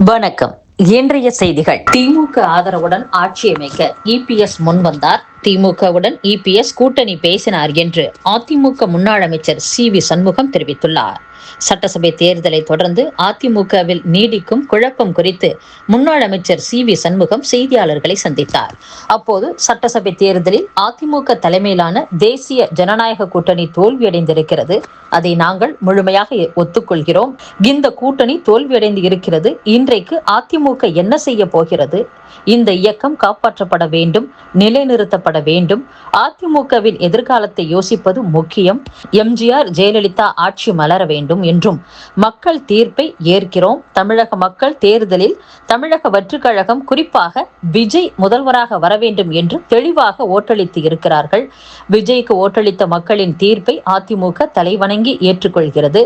வணக்கம். இன்றைய செய்திகள். திமுக ஆதரவுடன் ஆட்சி அமைக்க இபிஎஸ் முன்வந்தார். திமுகவுடன் இபிஎஸ் கூட்டணி பேசினார் என்று அதிமுக முன்னாள் அமைச்சர் சி.வி. சண்முகம் தெரிவித்துள்ளார். சட்டசபை தேர்தலை தொடர்ந்து அதிமுகவில் நீடிக்கும் குழப்பம் குறித்து முன்னாள் அமைச்சர் சி.வி. சண்முகம் செய்தியாளர்களை சந்தித்தார். அப்போது சட்டசபை தேர்தலில் அதிமுக தலைமையிலான தேசிய ஜனநாயக கூட்டணி தோல்வியடைந்திருக்கிறது. அதை நாங்கள் முழுமையாக ஒத்துக்கொள்கிறோம். இந்த கூட்டணி தோல்வியடைந்து இருக்கிறது. இன்றைக்கு அதிமுக என்ன செய்ய போகிறது? இந்த இயக்கம் காப்பாற்றப்பட வேண்டும், நிலைநிறுத்தப்பட வேண்டும். அதிமுகவின் எதிர்காலத்தை யோசிப்பது முக்கியம். எம்ஜிஆர், ஜெயலலிதா ஆட்சி மலர வேண்டும் என்றும் மக்கள் தீர்ப்பை ஏற்கிறோம். தமிழக மக்கள் தேர்தலில் தமிழக வெற்றிக் கழகம், குறிப்பாக விஜய் முதல்வராக வர வேண்டும் என்று தெளிவாக ஓட்டளித்து இருக்கிறார்கள். விஜய்க்கு ஓட்டளித்த மக்களின் தீர்ப்பை அதிமுக தலைவணங்கி ஏற்றுக்கொள்கிறது.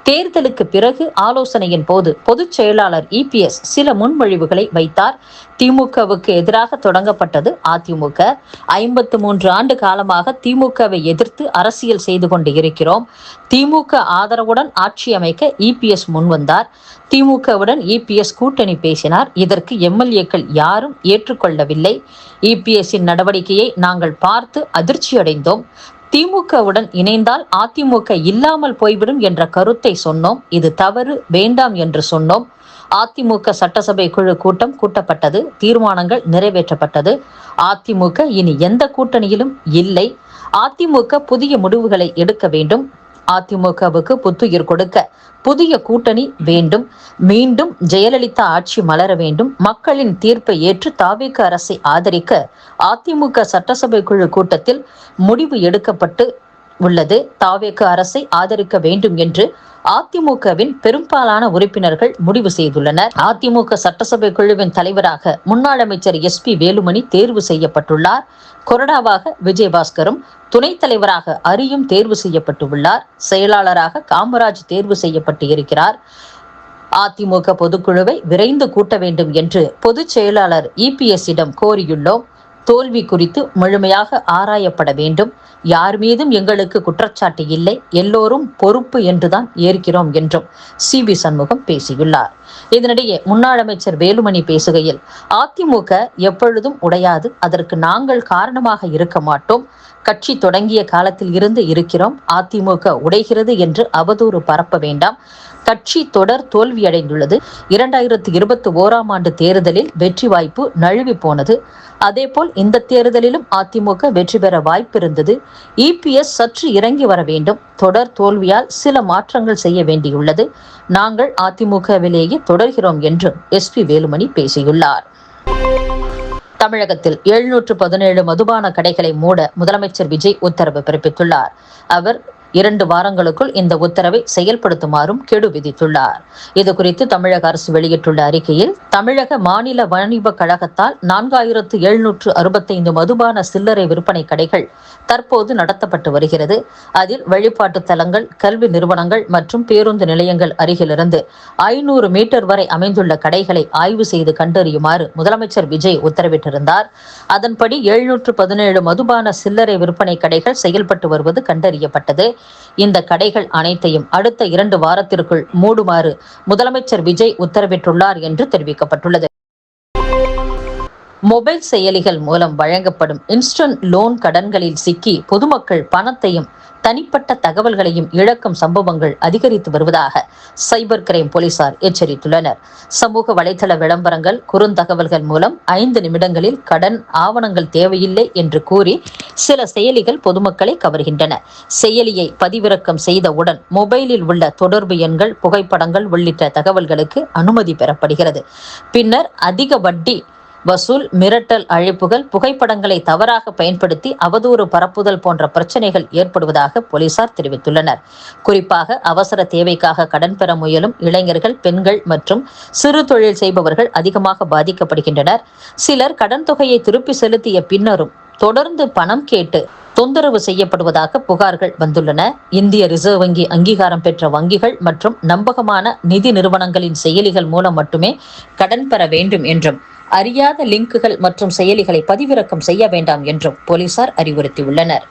தேர்தலுக்கு பிறகு ஆலோசனையின் போது பொதுச் செயலாளர் இபிஎஸ் சில முன்மொழிவுகளை வைத்தார். திமுகவுக்கு எதிராக தொடங்கப்பட்டது அதிமுக. 53 ஆண்டு காலமாக திமுகவை எதிர்த்து அரசியல் செய்து கொண்டு இருக்கிறோம். திமுக ஆதரவுடன் ஆட்சி அமைக்க இபிஎஸ் முன்வந்தார். திமுகவுடன் இபிஎஸ் கூட்டணி பேசினார். இதற்கு எம்எல்ஏக்கள் யாரும் ஏற்றுக்கொள்ளவில்லை. இபிஎஸ்ஸின் நடவடிக்கையை நாங்கள் பார்த்து அதிர்ச்சியடைந்தோம். திமுகவுடன் இணைந்தால் அதிமுக இல்லாமல் போய்விடும் என்ற கருத்தை சொன்னோம். இது தவறு, வேண்டாம் என்று சொன்னோம். அதிமுக சட்டசபை குழு கூட்டம் கூட்டப்பட்டது. தீர்மானங்கள் நிறைவேற்றப்பட்டது. அதிமுக இனி எந்த கூட்டணியிலும் இல்லை. அதிமுக புதிய முடிவுகளை எடுக்க வேண்டும். அதிமுகவுக்கு புத்துயிர் கொடுக்க புதிய கூட்டணி வேண்டும். மீண்டும் ஜெயலலிதா ஆட்சி மலர வேண்டும். மக்களின் தீர்ப்பை ஏற்று தாவேக அரசை ஆதரிக்க அதிமுக சட்டசபை குழு கூட்டத்தில் முடிவு எடுக்கப்பட்டு உள்ளது. தாவேக அரசை ஆதரிக்க வேண்டும் என்று அதிமுகவின் பெரும்பாலான உறுப்பினர்கள் முடிவு செய்துள்ளனர். அதிமுக சட்டசபை குழுவின் தலைவராக முன்னாள் அமைச்சர் எஸ்.பி. வேலுமணி தேர்வு செய்யப்பட்டுள்ளார். கொறடாவாக விஜயபாஸ்கரும், துணைத் தலைவராக அரியும் தேர்வு செய்யப்பட்டுள்ளார். செயலாளராக காமராஜ் தேர்வு செய்யப்பட்டு இருக்கிறார். அதிமுக பொதுக்குழுவை விரைந்து கூட்ட வேண்டும் என்று பொதுச் செயலாளர் இபிஎஸ்ஸிடம் கோரியுள்ளோம். தோல்வி குறித்து முழுமையாக ஆராயப்பட வேண்டும். யார் மீதும் எங்களுக்கு குற்றச்சாட்டு இல்லை. எல்லோரும் பொறுப்பு என்றுதான் ஏற்கிறோம் என்றும் சி.வி. சண்முகம் பேசியுள்ளார். இதனிடையே முன்னாள் அமைச்சர் வேலுமணி பேசுகையில், அதிமுக எப்பொழுதும் உடையாது. அதற்கு நாங்கள் காரணமாக இருக்க மாட்டோம். கட்சி தொடங்கிய காலத்தில் இருந்து இருக்கிறோம். அதிமுக உடைகிறது என்று அவதூறு பரப்ப வேண்டாம். கட்சி தொடர் தோல்வியடைந்துள்ளது. 2021ஆம் ஆண்டு தேர்தலில் வெற்றி வாய்ப்பு நழுவி போனது. அதேபோல் இந்த தேர்தலிலும் அதிமுக வெற்றி பெற வாய்ப்பிருந்தது. இபிஎஸ் சற்று இறங்கி வர வேண்டும். தொடர் தோல்வியால் சில மாற்றங்கள் செய்ய வேண்டியுள்ளது. நாங்கள் அதிமுகவிலேயே தொடர்கிறோம் என்றும் எஸ்.பி. வேலுமணி பேசியுள்ளார். தமிழகத்தில் 717 மதுபான கடைகளை மூட முதலமைச்சர் விஜய் உத்தரவு பிறப்பித்துள்ளார். அவர் 2 வாரங்களுக்குள் இந்த உத்தரவை செயல்படுத்துமாறும் கெடு விதித்துள்ளார். இதுகுறித்து தமிழக அரசு வெளியிட்டுள்ள அறிக்கையில், தமிழக மாநில வாணிப கழகத்தால் 4765 மதுபான சில்லறை விற்பனை கடைகள் தற்போது நடத்தப்பட்டு வருகிறது. அதில் வழிபாட்டு தலங்கள், கல்வி நிறுவனங்கள் மற்றும் பேருந்து நிலையங்கள் அருகிலிருந்து 500 மீட்டர் வரை அமைந்துள்ள கடைகளை ஆய்வு செய்து கண்டறியுமாறு முதலமைச்சர் விஜய் உத்தரவிட்டிருந்தார். அதன்படி 717 மதுபான சில்லறை விற்பனை கடைகள் செயல்பட்டு வருவது கண்டறியப்பட்டது. இந்த கடைகள் அனைத்தையும் அடுத்த 2 வாரத்திற்குள் மூடுமாறு முதலமைச்சர் விஜய் உத்தரவிட்டுள்ளார் என்று தெரிவிக்கப்பட்டுள்ளது. மொபைல் செயலிகள் மூலம் வழங்கப்படும் இன்ஸ்டன்ட் லோன் கடன்களில் சிக்கி பொதுமக்கள் பணத்தையும் தனிப்பட்ட தகவல்களையும் இழக்கும் சம்பவங்கள் அதிகரித்து வருவதாக சைபர் கிரைம் போலீசார் எச்சரித்துள்ளனர். சமூக வலைதள விளம்பரங்கள், குறுந்தகவல்கள் மூலம் 5 நிமிடங்களில் கடன் ஆவணங்கள் தேவையில்லை என்று கூறி சில செயலிகள் பொதுமக்களை கவர்கின்றன. செயலியை பதிவிறக்கம் செய்தவுடன் மொபைலில் உள்ள தொடர்பு எண்கள், புகைப்படங்கள் உள்ளிட்ட தகவல்களுக்கு அனுமதி பெறப்படுகிறது. பின்னர் அதிக வட்டி வசூல், மிரட்டல் அழைப்புகள், புகைப்படங்களை தவறாக பயன்படுத்தி அவதூறு பரப்புதல் போன்ற பிரச்சனைகள் ஏற்படுவதாக போலீசார் தெரிவித்துள்ளனர். குறிப்பாக அவசர தேவைக்காக கடன் பெற முயலும் இளைஞர்கள், பெண்கள் மற்றும் சிறு தொழில் செய்பவர்கள் அதிகமாக பாதிக்கப்படுகின்றனர். சிலர் கடன் தொகையை திருப்பி செலுத்திய பின்னரும் தொடர்ந்து பணம் கேட்டு தொந்தரவு செய்யப்படுவதாக புகார்கள் வந்துள்ளன. இந்திய ரிசர்வ் வங்கி அங்கீகாரம் பெற்ற வங்கிகள் மற்றும் நம்பகமான நிதி நிறுவனங்களின் செயலிகள் மூலம் மட்டுமே கடன் பெற வேண்டும் என்றும், அறியாத லிங்குகள் மற்றும் செயலிகளை பதிவிறக்கம் செய்ய வேண்டாம் என்றும் போலீசார் அறிவுறுத்தியுள்ளனர்.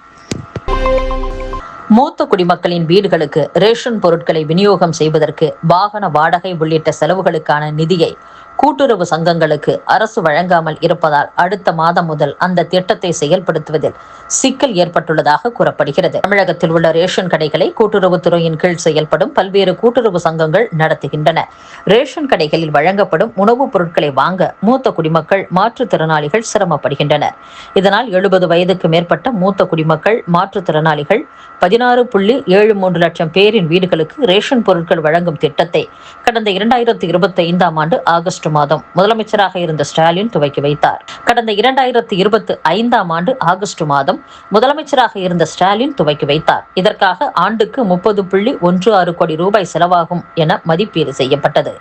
மூத்த குடிமக்களின் வீடுகளுக்கு ரேஷன் பொருட்களை விநியோகம் செய்வதற்கு வாகன வாடகை உள்ளிட்ட செலவுகளுக்கான நிதியை கூட்டுறவு சங்கங்களுக்கு அரசு வழங்காமல் இருப்பதால் அடுத்த மாதம் முதல் அந்த திட்டத்தை செயல்படுத்துவதில் சிக்கல் ஏற்பட்டுள்ளதாக கூறப்படுகிறது. தமிழகத்தில் உள்ள ரேஷன் கடைகளை கூட்டுறவுத்துறையின் கீழ் செயல்படும் பல்வேறு கூட்டுறவு சங்கங்கள் நடத்துகின்றன. ரேஷன் கடைகளில் வழங்கப்படும் உணவுப் பொருட்களை வாங்க மூத்த குடிமக்கள், மாற்றுத்திறனாளிகள் சிரமப்படுகின்றனர். இதனால் 70 வயதுக்கு மேற்பட்ட மூத்த குடிமக்கள், மாற்றுத்திறனாளிகள் 16.73 லட்சம் பேரின் வீடுகளுக்கு ரேஷன் பொருட்கள் வழங்கும் திட்டத்தை கடந்த 2025ஆம் ஆண்டு ஆகஸ்ட் மாதம் முதலமைச்சராக இருந்த ஸ்டாலின் துவக்கி வைத்தார். கடந்த 2025ஆம் ஆண்டு ஆகஸ்ட் மாதம் முதலமைச்சராக இருந்த ஸ்டாலின் துவக்கி வைத்தார். இதற்காக ஆண்டுக்கு 30.16 கோடி ரூபாய் செலவாகும் என மதிப்பீடு செய்யப்பட்டது.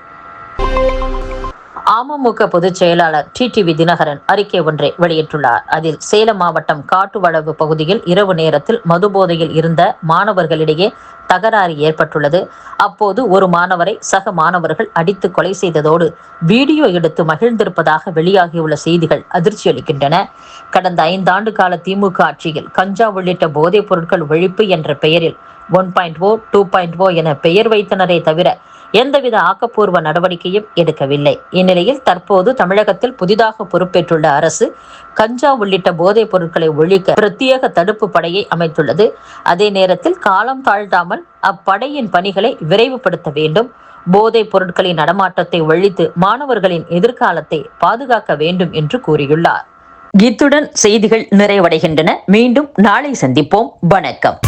அமமுக பொதுச் செயலாளர் டிடிவி தினகரன் அறிக்கை ஒன்றை வெளியிட்டுள்ளார். அதில் சேலம் மாவட்டம் காட்டுவளவு பகுதியில் இரவு நேரத்தில் மதுபோதையில் இருந்த மாணவர்களிடையே தகராறு ஏற்பட்டுள்ளது. அப்போது ஒரு மாணவரை சக மாணவர்கள் அடித்து கொலை செய்ததோடு வீடியோ எடுத்து மகிழ்ந்திருப்பதாக வெளியாகியுள்ள செய்திகள் அதிர்ச்சி அளிக்கின்றன. கடந்த 5 ஆண்டு கால திமுக ஆட்சியில் கஞ்சா உள்ளிட்ட போதைப் பொருட்கள் ஒழிப்பு என்ற பெயரில் 1.0, 2.0 என பெயர் வைத்தனரே தவிர எந்தவித ஆக்கப்பூர்வ நடவடிக்கையும் எடுக்கவில்லை. இந்நிலையில் தற்போது தமிழகத்தில் புதிதாக பொறுப்பேற்றுள்ள அரசு கஞ்சா உள்ளிட்ட போதைப் பொருட்களை ஒழிக்க பிரத்யேக தடுப்பு படையை அமைத்துள்ளது. அதே நேரத்தில் காலம் தாழ்த்தாமல் அப்படையின் பணிகளை விரைவுபடுத்த வேண்டும். போதைப் பொருட்களின் நடமாட்டத்தை ஒழித்து மாணவர்களின் எதிர்காலத்தை பாதுகாக்க வேண்டும் என்று கூறியுள்ளார். இத்துடன் செய்திகள் நிறைவடைகின்றன. மீண்டும் நாளை சந்திப்போம். வணக்கம்.